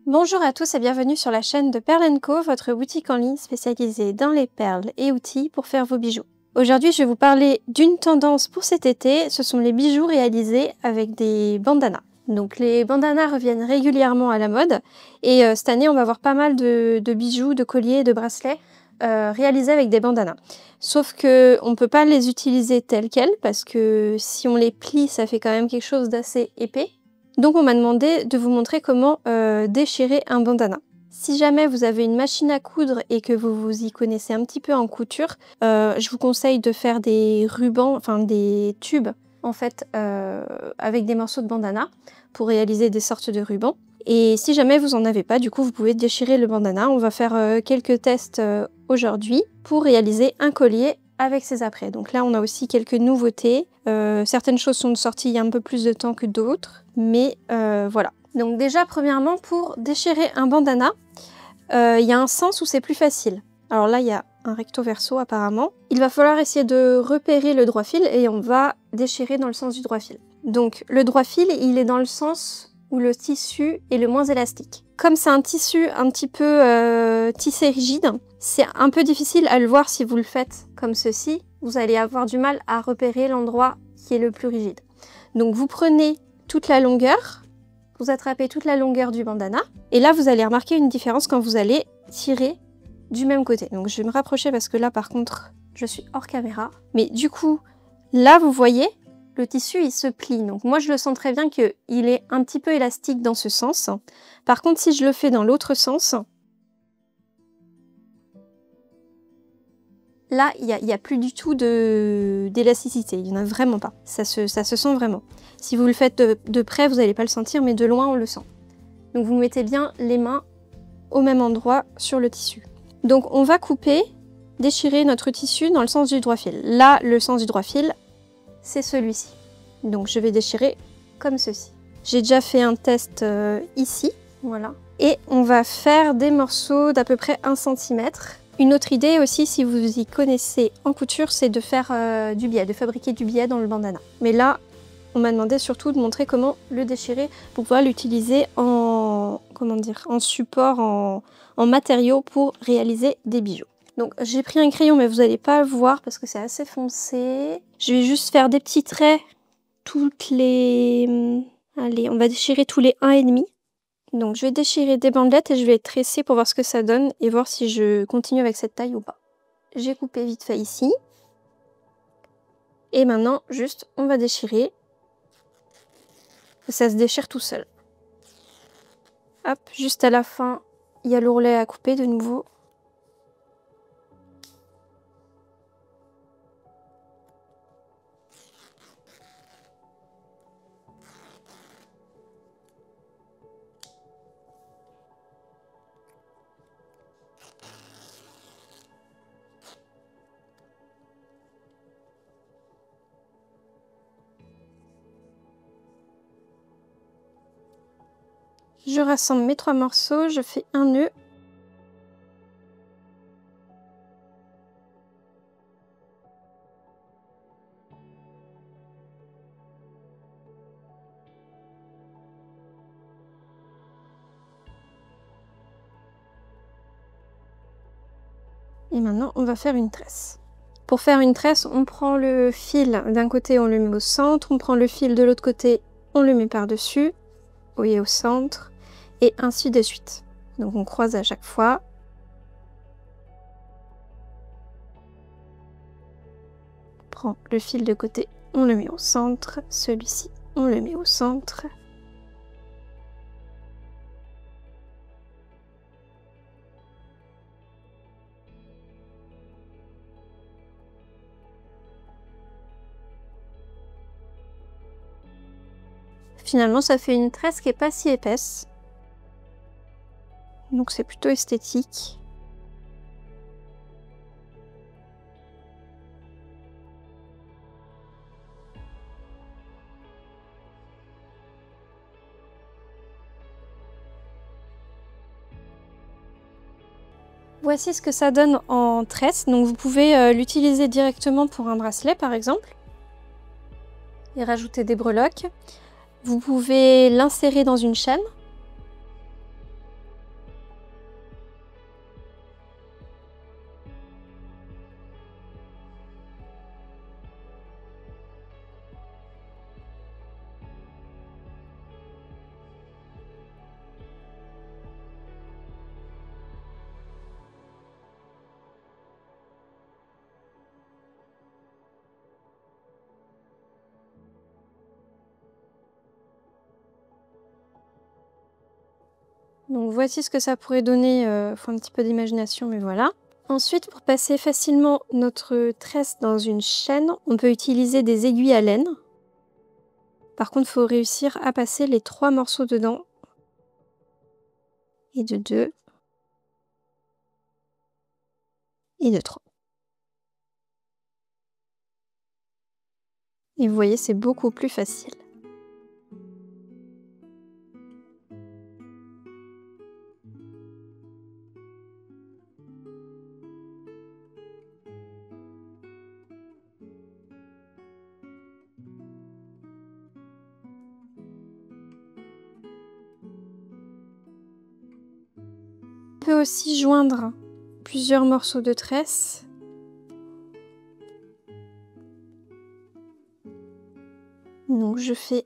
Bonjour à tous et bienvenue sur la chaîne de Pearl & Co, votre boutique en ligne spécialisée dans les perles et outils pour faire vos bijoux. Aujourd'hui, je vais vous parler d'une tendance pour cet été, ce sont les bijoux réalisés avec des bandanas. Donc les bandanas reviennent régulièrement à la mode et cette année, on va voir pas mal de bijoux, de colliers, de bracelets réalisés avec des bandanas. Sauf que on ne peut pas les utiliser tels quels parce que si on les plie, ça fait quand même quelque chose d'assez épais. Donc on m'a demandé de vous montrer comment déchirer un bandana. Si jamais vous avez une machine à coudre et que vous vous y connaissez un petit peu en couture, je vous conseille de faire des rubans, enfin des tubes en fait avec des morceaux de bandana pour réaliser des sortes de rubans. Et si jamais vous en avez pas, du coup vous pouvez déchirer le bandana. On va faire quelques tests aujourd'hui pour réaliser un collier avec ses apprêts. Donc là on a aussi quelques nouveautés. Certaines choses sont sorties il y a un peu plus de temps que d'autres, mais voilà. Donc déjà premièrement pour déchirer un bandana, il y a un sens où c'est plus facile. Alors là il y a un recto verso apparemment. Il va falloir essayer de repérer le droit fil et on va déchirer dans le sens du droit fil. Donc le droit fil il est dans le sens où le tissu est le moins élastique. Comme c'est un tissu un petit peu tissé rigide, c'est un peu difficile à le voir si vous le faites comme ceci. Vous allez avoir du mal à repérer l'endroit qui est le plus rigide. Donc vous prenez toute la longueur, vous attrapez toute la longueur du bandana, et là vous allez remarquer une différence quand vous allez tirer du même côté. Donc je vais me rapprocher parce que là par contre je suis hors caméra. Mais du coup, là vous voyez, le tissu il se plie, donc moi je le sens très bien qu'il est un petit peu élastique dans ce sens. Par contre si je le fais dans l'autre sens, là il n'y a plus du tout d'élasticité, il n'y en a vraiment pas, ça se sent vraiment. Si vous le faites de près vous n'allez pas le sentir, mais de loin on le sent. Donc vous mettez bien les mains au même endroit sur le tissu. Donc on va couper, déchirer notre tissu dans le sens du droit fil. Là le sens du droit fil, c'est celui-ci. Donc je vais déchirer comme ceci. J'ai déjà fait un test ici, voilà. Et on va faire des morceaux d'à peu près 1 cm. Une autre idée aussi, si vous y connaissez en couture, c'est de faire du biais, de fabriquer du biais dans le bandana. Mais là, on m'a demandé surtout de montrer comment le déchirer pour pouvoir l'utiliser en, comment dire, en support, en matériau pour réaliser des bijoux. Donc j'ai pris un crayon mais vous n'allez pas le voir parce que c'est assez foncé. Je vais juste faire des petits traits toutes les... Allez, on va déchirer tous les 1,5. Donc je vais déchirer des bandelettes et je vais tresser pour voir ce que ça donne et voir si je continue avec cette taille ou pas. J'ai coupé vite fait ici. Et maintenant, juste, on va déchirer. Ça se déchire tout seul. Hop, juste à la fin, il y a l'ourlet à couper de nouveau. Je rassemble mes 3 morceaux, je fais un nœud. Et maintenant, on va faire une tresse. Pour faire une tresse, on prend le fil d'un côté, on le met au centre, on prend le fil de l'autre côté, on le met par-dessus, vous voyez, au centre, et ainsi de suite. Donc on croise à chaque fois. On prend le fil de côté, on le met au centre, celui-ci, on le met au centre. Finalement, ça fait une tresse qui n'est pas si épaisse. Donc c'est plutôt esthétique. Voici ce que ça donne en tresse. Donc vous pouvez l'utiliser directement pour un bracelet par exemple. Et rajouter des breloques. Vous pouvez l'insérer dans une chaîne. Donc voici ce que ça pourrait donner, faut un petit peu d'imagination, mais voilà. Ensuite, pour passer facilement notre tresse dans une chaîne, on peut utiliser des aiguilles à laine. Par contre, il faut réussir à passer les 3 morceaux dedans. Et de 2. Et de 3. Et vous voyez, c'est beaucoup plus facile. On peut aussi joindre plusieurs morceaux de tresse. Donc je fais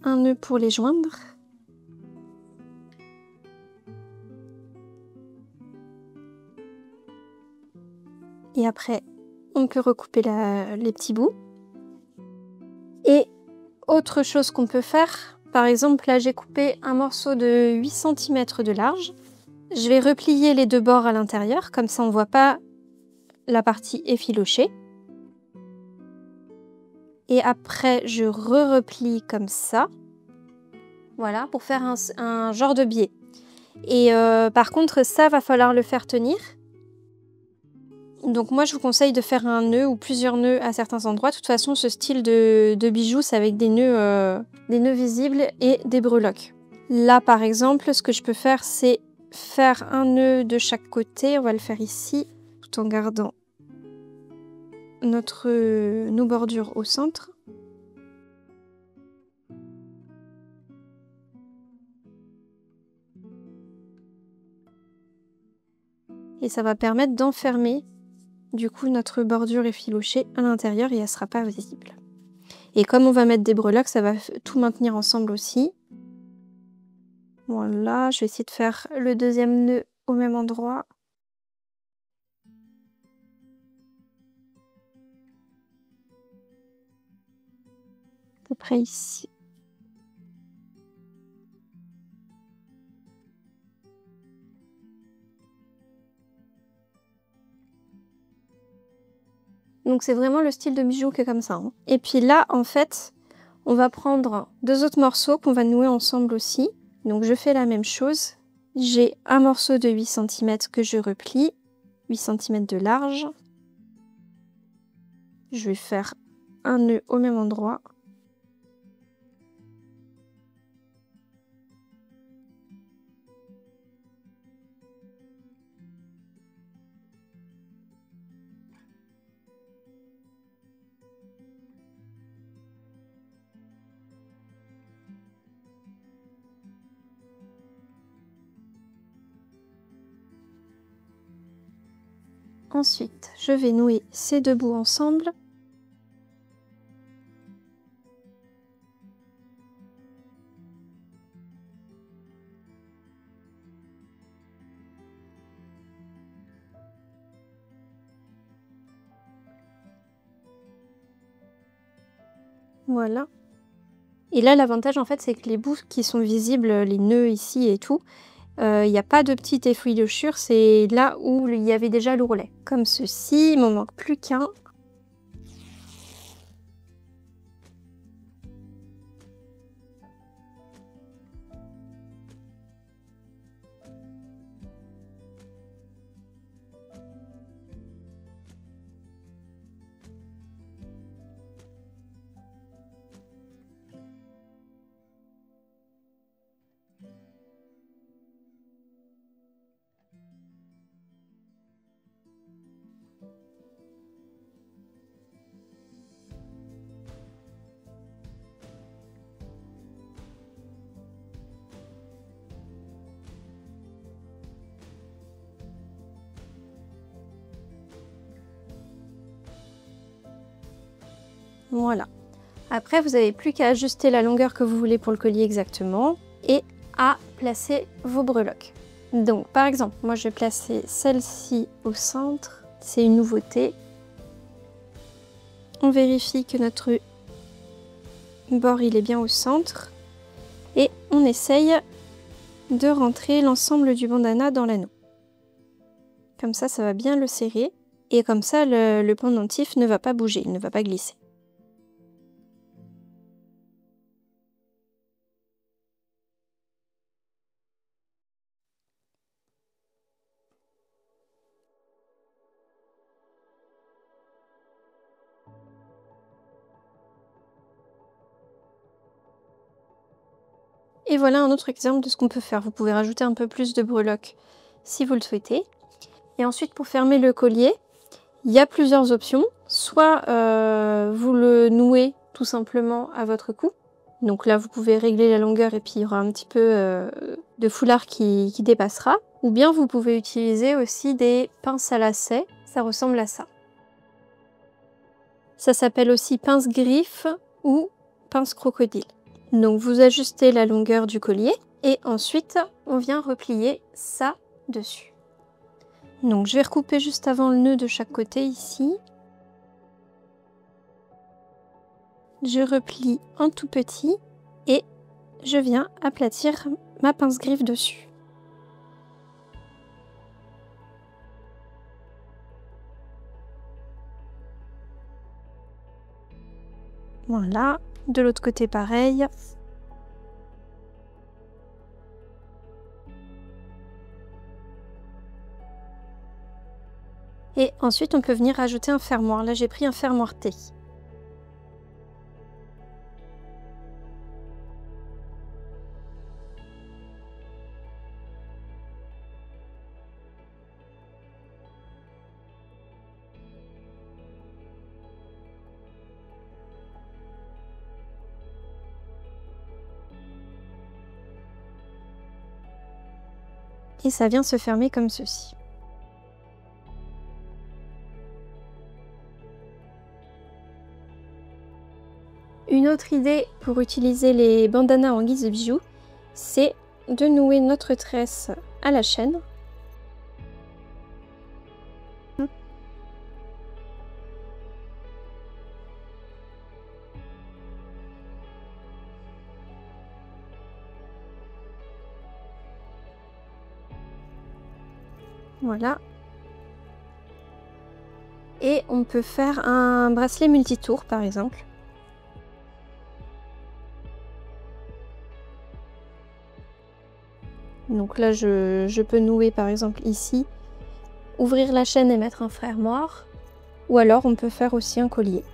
un nœud pour les joindre. Et après, on peut recouper les petits bouts. Et autre chose qu'on peut faire, par exemple là j'ai coupé un morceau de 8 cm de large. Je vais replier les 2 bords à l'intérieur, comme ça on ne voit pas la partie effilochée. Et après je replie comme ça. Voilà, pour faire un genre de biais. Et par contre ça va falloir le faire tenir. Donc moi je vous conseille de faire un nœud ou plusieurs nœuds à certains endroits. De toute façon ce style de bijoux c'est avec des nœuds visibles et des breloques. Là par exemple ce que je peux faire c'est faire un nœud de chaque côté. On va le faire ici tout en gardant nos bordures au centre. Et ça va permettre d'enfermer du coup notre bordure effilochée à l'intérieur et elle ne sera pas visible. Et comme on va mettre des breloques, ça va tout maintenir ensemble aussi. Voilà, je vais essayer de faire le 2e nœud au même endroit. À peu près ici. Donc c'est vraiment le style de bijou qui est comme ça. Hein. Et puis là, en fait, on va prendre 2 autres morceaux qu'on va nouer ensemble aussi. Donc je fais la même chose. J'ai un morceau de 8 cm que je replie, 8 cm de large. Je vais faire un nœud au même endroit. Ensuite, je vais nouer ces 2 bouts ensemble. Voilà. Et là, l'avantage, en fait, c'est que les bouts qui sont visibles, les nœuds ici et tout, il n'y a pas de petite effilochure, c'est là où il y avait déjà l'ourlet. Comme ceci, il m'en manque plus qu'un. Voilà. Après, vous n'avez plus qu'à ajuster la longueur que vous voulez pour le collier exactement et à placer vos breloques. Donc, par exemple, moi je vais placer celle-ci au centre. C'est une nouveauté. On vérifie que notre bord il est bien au centre et on essaye de rentrer l'ensemble du bandana dans l'anneau. Comme ça va bien le serrer et comme ça le pendentif ne va pas bouger, il ne va pas glisser. Et voilà un autre exemple de ce qu'on peut faire. Vous pouvez rajouter un peu plus de breloques si vous le souhaitez. Et ensuite, pour fermer le collier, il y a plusieurs options. Soit vous le nouez tout simplement à votre cou. Donc là, vous pouvez régler la longueur et puis il y aura un petit peu de foulard qui dépassera. Ou bien vous pouvez utiliser aussi des pinces à lacets. Ça ressemble à ça. Ça s'appelle aussi pince griffe ou pince crocodile. Donc vous ajustez la longueur du collier et ensuite on vient replier ça dessus. Donc je vais recouper juste avant le nœud de chaque côté ici. Je replie en tout petit et je viens aplatir ma pince griffe dessus. Voilà, de l'autre côté pareil. Et ensuite on peut venir ajouter un fermoir. Là j'ai pris un fermoir T. Et ça vient se fermer comme ceci. Une autre idée pour utiliser les bandanas en guise de bijoux, c'est de nouer notre tresse à la chaîne. Voilà. Et on peut faire un bracelet multitour par exemple. Donc là je peux nouer par exemple ici, ouvrir la chaîne et mettre un fermoir. Ou alors on peut faire aussi un collier.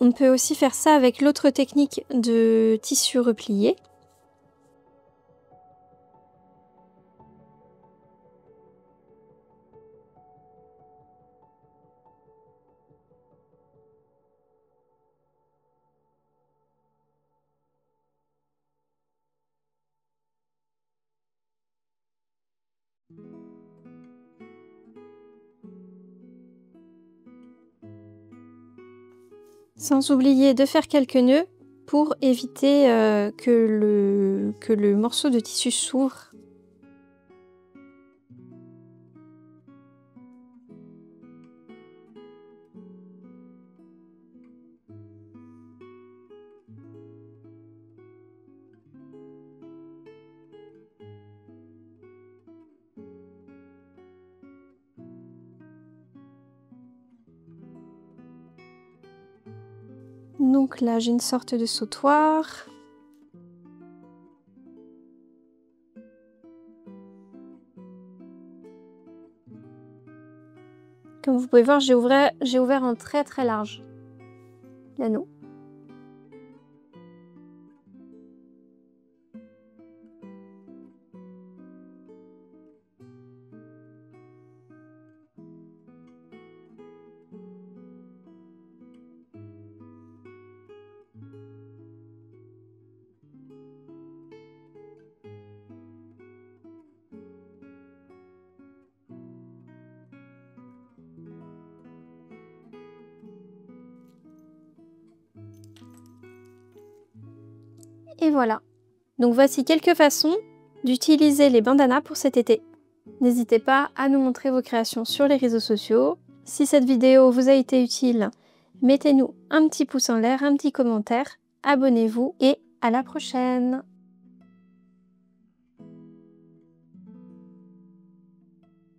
On peut aussi faire ça avec l'autre technique de tissu replié. Sans oublier de faire quelques nœuds pour éviter que le morceau de tissu s'ouvre. Donc là j'ai une sorte de sautoir. Comme vous pouvez voir, j'ai ouvert un très large l'anneau. Et voilà. Donc voici quelques façons d'utiliser les bandanas pour cet été. N'hésitez pas à nous montrer vos créations sur les réseaux sociaux. Si cette vidéo vous a été utile, mettez-nous un petit pouce en l'air, un petit commentaire, abonnez-vous et à la prochaine!